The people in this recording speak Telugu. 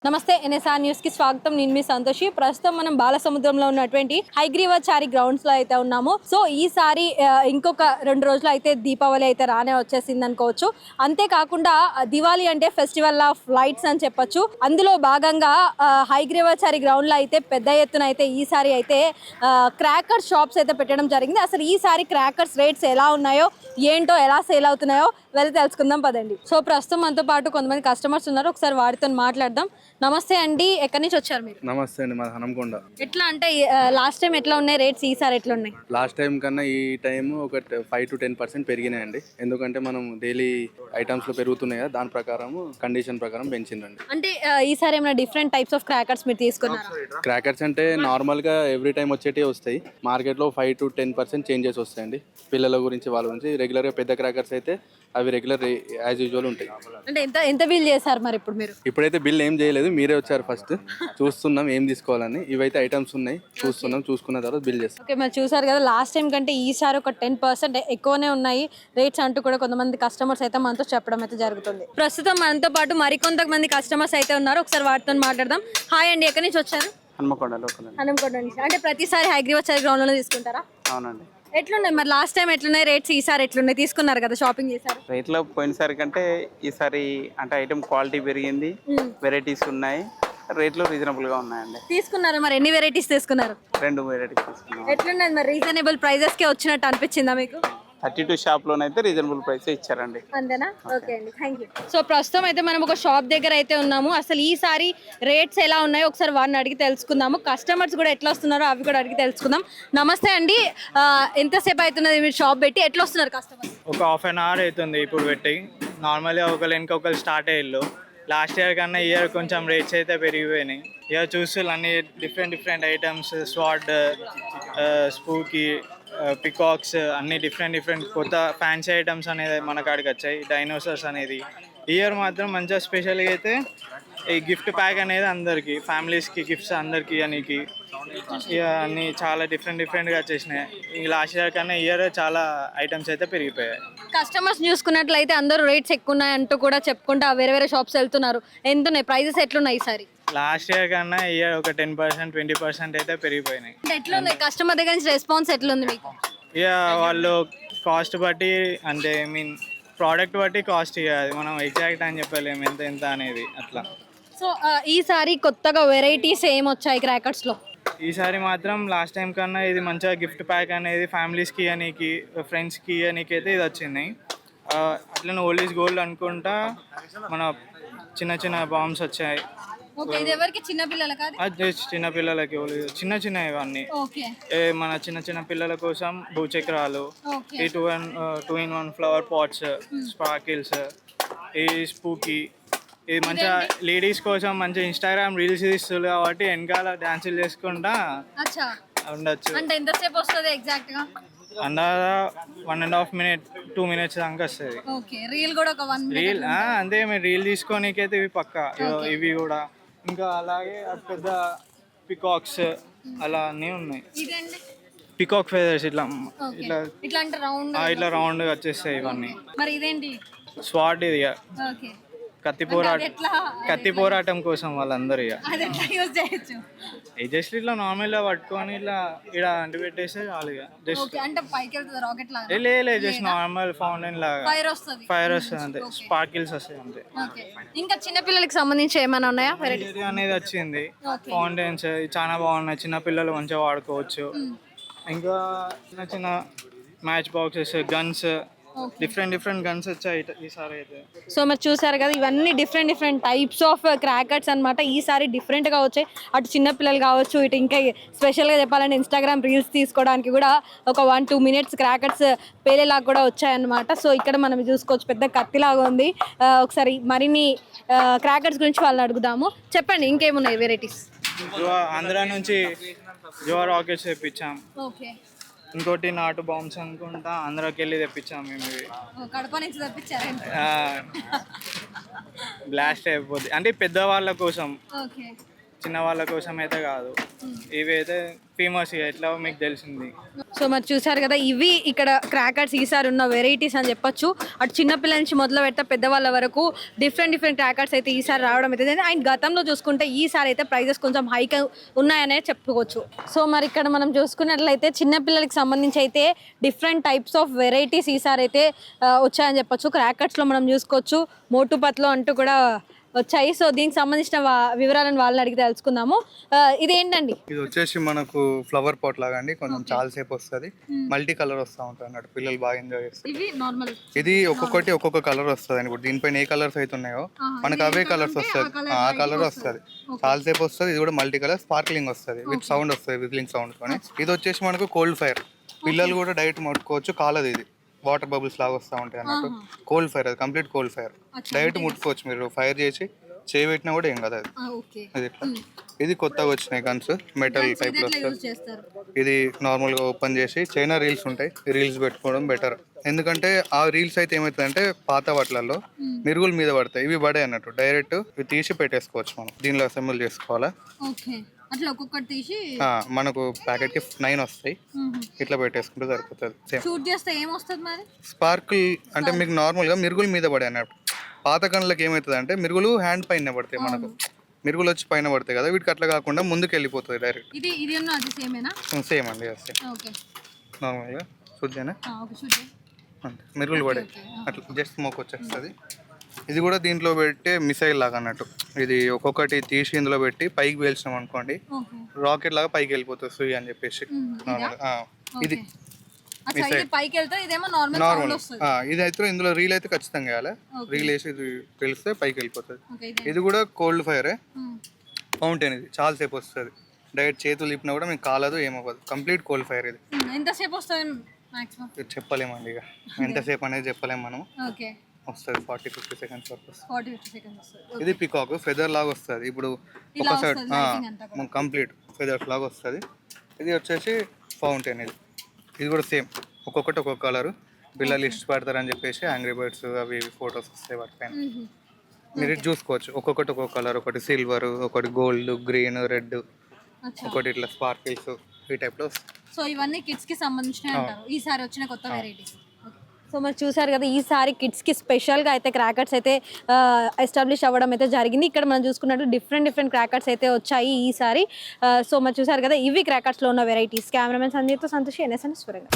నమస్తే ఎన్ఎస్ఆర్ న్యూస్ కి స్వాగతం. నేను మీ సంతోషి. ప్రస్తుతం మనం బాలసముద్రంలో ఉన్నటువంటి హైగ్రీవచారి గ్రౌండ్స్ లో అయితే ఉన్నాము. సో ఈసారి ఇంకొక 2 రోజులు అయితే దీపావళి అయితే రానే వచ్చేసింది అనుకోవచ్చు. అంతేకాకుండా దివాళీ అంటే ఫెస్టివల్ ఆఫ్ లైట్స్ అని చెప్పొచ్చు. అందులో భాగంగా హైగ్రీవచారి గ్రౌండ్ లో అయితే పెద్ద ఎత్తున అయితే ఈసారి అయితే క్రాకర్ షాప్స్ అయితే పెట్టడం జరిగింది. అసలు ఈసారి క్రాకర్స్ రేట్స్ ఎలా ఉన్నాయో ఏంటో ఎలా సేల్ అవుతున్నాయో వెళ్ళి తెలుసుకుందాం పదండి. సో ప్రస్తుతం మనతో పాటు కొంతమంది కస్టమర్స్ ఉన్నారు. ఒకసారి వారితో మాట్లాడదాం. నమస్తే అండి, ఎక్కడి నుంచి వచ్చారు మీరు? నమస్తే అండి, మాది హనంకొండ. ఎట్లా అంటే లాస్ట్ టైం ఎట్లా ఉన్నాయి రేట్స్, ఈసారి ఎట్లా ఉన్నాయి? లాస్ట్ టైం కన్నా ఈ టైం ఒక 5 to 10% పెరిగినాయండి. ఎందుకంటే మనం డైలీ ఐటమ్స్ లో పెరుగుతున్నాయి కదా, దాని ప్రకారం కండిషన్ ప్రకారం పెంచిందండి. అంటే ఈసారి ఏమైనా డిఫరెంట్ టైప్స్ ఆఫ్ క్రాకర్స్ మీరు తీసుకున్నారా? క్రాకర్స్ అంటే నార్మల్ గా ఎవ్రీ టైం వచ్చేటివి వస్తాయి. మార్కెట్ లో 5 to 10% చేంజెస్ వస్తాయండి. పిల్లల గురించి వాళ్ళ గురించి రెగ్యులర్ గా పెద్ద క్రాకర్స్ అయితే అవి రెగ్యులర్ యాజ్ యూజువల్ ఉంటాయి. అంటే ఎంత ఎంత బిల్ చేశారు మరి ఇప్పుడు మీరు? ఇప్పుడైతే బిల్ ఏం చేయలేదు, మీరే వచ్చారు ఫస్ట్. చూస్తున్నాం ఏం తీసుకోవాలని. ఇవైతే ఐటమ్స్ ఉన్నాయి, చూసుకున్న తర్వాత బిల్ చేస్తాం. ఓకే, మరి చూసారు కదా, లాస్ట్ టైం కంటే ఈసారి ఒక 10% ఎక్కువనే ఉన్నాయి రేట్స్ అంటూ కూడా కొంతమంది కస్టమర్స్ అయితే మనతో చెప్పడం అయితే జరుగుతుంది. ప్రస్తుతం మనతో పాటు మరికొంతమంది కస్టమర్స్ అయితే ఉన్నారు. ఒకసారి వాటితో మాట్లాడదాం. హాయ్ అండి, ఎక్కడి నుంచి వచ్చారు? హన్మకొండ లోకల్. హనుమకొండ నుంచి. అంటే ప్రతిసారి హైగ్రీవచారి గ్రౌండ్ లోనే తీసుకుంటారా? అవునండి. ఎట్లున్నాయి మరి లాస్ట్ టైం ఎట్లున్నాయి రేట్స్, ఈసారి ఎట్లున్నాయి? తీసుకున్నారు కదా, షాపింగ్ చేశారు. రేట్లో పోయినసారి కంటే ఈసారి అంటే ఐటమ్ క్వాలిటీ పెరిగింది, వెరైటీస్ ఉన్నాయి, రేట్లు రీజనబుల్ గా ఉన్నాయండి. తీసుకున్నారు మరి, ఎన్ని వెరైటీస్ తీసుకున్నారు? 2 వెరైటీస్ తీసుకున్నాం. ఎట్లున్నది మరి? రీజనబుల్ ప్రైజెస్ కే వచ్చినట్టు అనిపించిందా మీకు? 32 షాప్ లోనైతే రీజనబుల్ ప్రైస్ ఇచ్చారండి. అంతేనా? ఓకే అండి, థ్యాంక్ యూ. సో ప్రస్తుతం అయితే మనం ఒక షాప్ దగ్గర అయితే ఉన్నాము. అసలు ఈసారి రేట్స్ ఎలా ఉన్నాయో ఒకసారి వారిని అడిగి తెలుసుకుందాము. కస్టమర్స్ కూడా ఎట్లా వస్తున్నారో అవి కూడా అడిగి తెలుసుకుందాం. నమస్తే అండి, ఎంతసేపు అవుతున్నది మీరు షాప్ పెట్టి? ఎట్లా వస్తున్నారు కస్టమర్స్? ఒక హాఫ్ అన్ అవర్ అవుతుంది ఇప్పుడు పెట్టి. నార్మల్గా ఒకరు ఇంకొకరు స్టార్ట్ అయ్యారు. లాస్ట్ ఇయర్ కన్నా ఇయర్ కొంచెం రేట్స్ అయితే పెరిగిపోయినాయి. ఇయర్ చూస్తే అన్ని డిఫరెంట్ ఐటమ్స్, స్వాడ్, స్పూకీ, పికాక్స్, అన్ని డిఫరెంట్ కొత్త ఫ్యాన్సీ ఐటమ్స్ అనేది మన కాడికి వచ్చాయి. డైనోసార్స్ అనేది ఇయర్ మాత్రం మంచిగా స్పెషల్గా అయితే ఈ గిఫ్ట్ ప్యాక్ అనేది అందరికి, ఫ్యామిలీస్కి గిఫ్ట్స్ అందరికి అనికి ఇక అన్ని చాలా డిఫరెంట్గా వచ్చేసినాయి. ఈ లాస్ట్ ఇయర్ కన్నా ఇయర్ చాలా ఐటమ్స్ అయితే పెరిగిపోయాయి. కస్టమర్స్ చూసుకున్నట్లయితే అందరూ రేట్స్ ఎక్కువ ఉన్నాయి అంటూ కూడా చెప్పుకుంటా వేరే షాప్స్ వెళ్తున్నారు. ఎంత ఉన్నాయి ప్రైజెస్, ఎట్లున్నాయి ఈసారి? లాస్ట్ ఇయర్ కన్నా ఇయర్ ఒక 10% 20% అయితే పెరిగిపోయినాయి. ఎట్లుంది కస్టమర్ దగ్గర నుంచి రెస్పాన్స్, ఎట్లుంది మీకు? ఇక వాళ్ళు కాస్ట్ బట్టి, అంటే ప్రోడక్ట్ బట్టి కాస్ట్, ఇక అది మనం ఎగ్జాక్ట్ అని చెప్పలేము ఎంత అనేది అట్లా. సో ఈసారి కొత్తగా వెరైటీస్ ఏమొచ్చాయి క్రాకర్స్లో? ఈసారి మాత్రం లాస్ట్ టైం కన్నా ఇది మంచిగా గిఫ్ట్ ప్యాక్ అనేది ఫ్యామిలీస్కి ఇవ్వనీకి, ఫ్రెండ్స్కి ఇవ్వనీకి అయితే ఇది వచ్చింది. అట్లనే ఓల్డ్ ఈజ్ గోల్డ్ అనుకుంటా మన చిన్న బాంబ్స్ వచ్చాయి. చిన్నపిల్లలకి చిన్న ఇవన్నీ మన చిన్న పిల్లల కోసం భూచక్రాలు, ఈ 2-in-1 ఫ్లవర్ పాట్స్, స్పార్కిల్స్, ఈ స్పూకీ, ఇది మంచిగా లేడీస్ కోసం మంచిగా ఇన్స్టాగ్రామ్ రీల్స్ తీస్తుంది కాబట్టి వెనకాల డాన్సులు చేసుకుంటా ఉండొచ్చు. అందాదా 1.5 minute 2 minutes దాకా వస్తుంది. రీల్ అంతే, మీరు రీల్ తీసుకోనికైతే ఇవి పక్కా. ఇవి కూడా ఇంకా అలాగే పెద్ద పికాక్స్ అలా అన్నీ ఉన్నాయి. పికాక్ ఫెదర్స్ ఇట్లా రౌండ్ వచ్చేస్తాయి ఇవన్నీ. స్వాట్ ఇది కత్తి పోరాటం కోసం వాళ్ళందరూ జస్ట్ ఇట్లా నార్మల్ గా పట్టుకొని ఇట్లా ఇక్కడ అంటి పెట్టేస్తే చాలు. జస్ట్ జస్ట్ నార్మల్ ఫౌంటైన్ లాగా ఫైర్ వస్తుంది అంతే, స్పార్కిల్స్ వస్తాయి అంతే. ఇంకా చిన్న పిల్లలకి సంబంధించి ఏమైనా ఉన్నాయా అనేది వచ్చింది? ఫౌంటైన్స్ చాలా బాగున్నాయి, చిన్న పిల్లలు మంచిగా వాడుకోవచ్చు. ఇంకా చిన్న match boxes, guns, different guns వచ్చాయి ఈసారి అయితే. సో మరి చూసారు కదా, ఇవన్నీ డిఫరెంట్ టైప్స్ ఆఫ్ క్రాకర్స్ అనమాట. ఈసారి డిఫరెంట్గా వచ్చాయి. అటు చిన్నపిల్లలు కావచ్చు, ఇటు ఇంకా స్పెషల్గా చెప్పాలంటే ఇన్స్టాగ్రామ్ రీల్స్ తీసుకోవడానికి కూడా ఒక 1-2 minutes క్రాకర్స్ పేలేలాగా కూడా వచ్చాయన్నమాట. సో ఇక్కడ మనం చూసుకోవచ్చు, పెద్ద కత్తిలాగా ఉంది. ఒకసారి మరిన్ని క్రాకర్స్ గురించి వాళ్ళని అడుగుదాము. చెప్పండి, ఇంకేమున్నాయి వెరైటీస్? ఆంధ్ర నుంచి జువా రాకెట్స్ తెప్పించాం. ఇంకోటి నాటు బాంబ్స్ అనుకుంటా ఆంధ్రాకి వెళ్ళి తెప్పించాం మేము. ఇవి బ్లాస్ట్ అయిపోద్ది అంటే పెద్దవాళ్ళ కోసం, చిన్న వాళ్ళ కోసం అయితే కాదు. ఇవి అయితే ఫేమస్, ఎట్లా మీకు తెలిసింది. సో మరి చూసారు కదా, ఇవి ఇక్కడ క్రాకర్స్ ఈసారి ఉన్న వెరైటీస్ అని చెప్పొచ్చు. అటు చిన్నపిల్లల నుంచి మొదలు పెడితే పెద్దవాళ్ళ వరకు డిఫరెంట్ క్రాకర్స్ అయితే ఈసారి రావడం అయితే జరిగింది. అండ్ గతంలో చూసుకుంటే ఈసారి అయితే ప్రైజెస్ కొంచెం హైక్ ఉన్నాయనే చెప్పుకోవచ్చు. సో మరి ఇక్కడ మనం చూసుకున్నట్లయితే చిన్నపిల్లలకి సంబంధించి అయితే డిఫరెంట్ టైప్స్ ఆఫ్ వెరైటీస్ ఈసారి అయితే వచ్చాయని చెప్పొచ్చు. క్రాకర్స్లో మనం చూసుకోవచ్చు మోటుపత్లో అంటూ కూడా వచ్చాయి. సో దీనికి సంబంధించిన వివరాలను వాళ్ళని అడిగి తెలుసుకుందాము. ఇదేంటండి? ఇది వచ్చేసి మనకు ఫ్లవర్ పాట్ లాగా అండి, కొంచెం చాలా సేపు వస్తుంది, మల్టీ కలర్ వస్తూ ఉంటుంది అన్నట్టు, పిల్లలు బాగా ఎంజాయ్ చేస్తారు. ఇవి నార్మల్, ఇది ఒక్కొక్కటి ఒక్కొక్క కలర్ వస్తుంది అండి. దీనిపైన ఏ కలర్స్ అయితే ఉన్నాయో మనకు అవే కలర్స్ వస్తుంది, ఆ కలర్ వస్తుంది, చాలా సేపు వస్తుంది. ఇది కూడా మల్టీ కలర్ స్పార్క్లింగ్ వస్తుంది, విత్ సౌండ్ వస్తుంది, విజిలింగ్ సౌండ్ తోనే. ఇది వచ్చేసి మనకు కోల్డ్ ఫైర్, పిల్లలు కూడా డైరెక్ట్ ముట్టుకోవచ్చు, కాలదు. ఇది వాటర్ బబుల్స్ లాగా వస్తూ ఉంటాయి అన్నట్టు. కోల్డ్ ఫైర్, అది కంప్లీట్ కోల్డ్ ఫైర్, డైరెక్ట్ ముట్టుకోవచ్చు. మీరు ఫైర్ చేసి చేయబెట్టినా కూడా ఏం కదా అది. అది ఇట్లా ఇది కొత్తగా వచ్చినాయి గన్స్, మెటల్ టైప్ లో వస్తుంది. ఇది నార్మల్ గా ఓపెన్ చేసి చైనా రీల్స్ ఉంటాయి, రీల్స్ పెట్టుకోవడం బెటర్. ఎందుకంటే ఆ రీల్స్ అయితే ఏమవుతుందంటే పాత వాటిలలో మిరుగుల మీద పడతాయి, ఇవి పడే అన్నట్టు. డైరెక్ట్ ఇవి తీసి పెట్టేసుకోవచ్చు, మనం దీనిలో అసెంబుల్ చేసుకోవాలా. అట్లా ఒక్కొక్కటి తీసి మనకు ప్యాకెట్ కి 9 వస్తాయి, ఇట్లా పెట్టేసుకుంటే సరిపోతుంది. షూట్ చేస్తే ఏమొస్తుంది మరి? స్పార్కిల్ అంటే మీకు నార్మల్ గా మిరుగుల మీద పడే అన్నట్టు. పాత కన్నులకు ఏమవుతుంది అంటే మిరుగులు హ్యాండ్ పైన పడతాయి, మనకు మిరుగులు వచ్చి పైన పడతాయి కదా, వీటికి అట్లా కాకుండా ముందుకు వెళ్ళిపోతుంది డైరెక్ట్. సేమ్ అండి, నార్మల్గా చూద్దానే అంతే, మిరుగులు పడే అట్లా జస్ట్ స్మోక్ వచ్చేస్తుంది. ఇది కూడా దీంట్లో పెట్టి మిసైల్ లాగా అన్నట్టు. ఇది ఒక్కొక్కటి తీసి ఇందులో పెట్టి పైకి పేల్చినాం అనుకోండి, రాకెట్ లాగా పైకి వెళ్ళిపోతుంది సుయి అని చెప్పేసి. ఇది నార్మల్. ఇది అయితే ఇందులో రీల్ అయితే ఖచ్చితంగా వేయాలి, రీల్ వేసి ఇది తెలిస్తే పైకి వెళ్ళిపోతుంది. ఇది కూడా కోల్డ్ ఫైరే, ఫౌంటైన్. ఇది చాలా సేపు వస్తుంది, డైరెక్ట్ చేతులు తిప్పినా కూడా మీకు కాలదు, ఏమవ్వదు. Complete cold fire. ఇది ఎంతసేపు వస్తుంది? చెప్పలేమండి, ఇక ఎంతసేపు అనేది చెప్పలేము మనం. వస్తుంది 40-50 సెకండ్స్ వరకు వస్తుంది. ఇది పికాక్ ఫెదర్ లాగా వస్తుంది. ఇప్పుడు ఒక సైడ్ కంప్లీట్ ఫెదర్స్ లాగా వస్తుంది. ఇది వచ్చేసి ఫౌంటైన్. ఇది కూడా సేమ్, ఒక్కొక్కటి ఒక్కొక్క కలర్. పిల్లలు ఇష్టపడతారని చెప్పేసి యాంగ్రీ బర్డ్స్ అవి ఫొటోస్ వస్తాయి వాటిపైన. మీరు ఇది చూసుకోవచ్చు, ఒక్కొక్కటి ఒక్కొక్క కలర్. ఒకటి సిల్వర్, ఒకటి గోల్డ్, గ్రీన్, రెడ్, ఒకటి ఇట్లా స్పార్కిల్స్, ఈ టైప్లో వస్తాయి. సో ఇవన్నీ కిడ్స్కి సంబంధించినవి అంటారు, ఈసారి వచ్చిన కొత్త వెరైటీస్. సో మరి చూసారు కదా, ఈసారి కిడ్స్కి స్పెషల్గా అయితే క్రాకర్స్ అయితే ఎస్టాబ్లిష్ అవ్వడం అయితే జరిగింది. ఇక్కడ మనం చూసుకున్నట్టు డిఫరెంట్ క్రాకర్స్ అయితే వచ్చాయి ఈసారి. సో మరి చూసారు కదా, ఇవి క్రాకర్స్లో ఉన్న వెరైటీస్. కెమెరామెన్ సంజయ్తో సంతోషి, NSN స్వరంగా.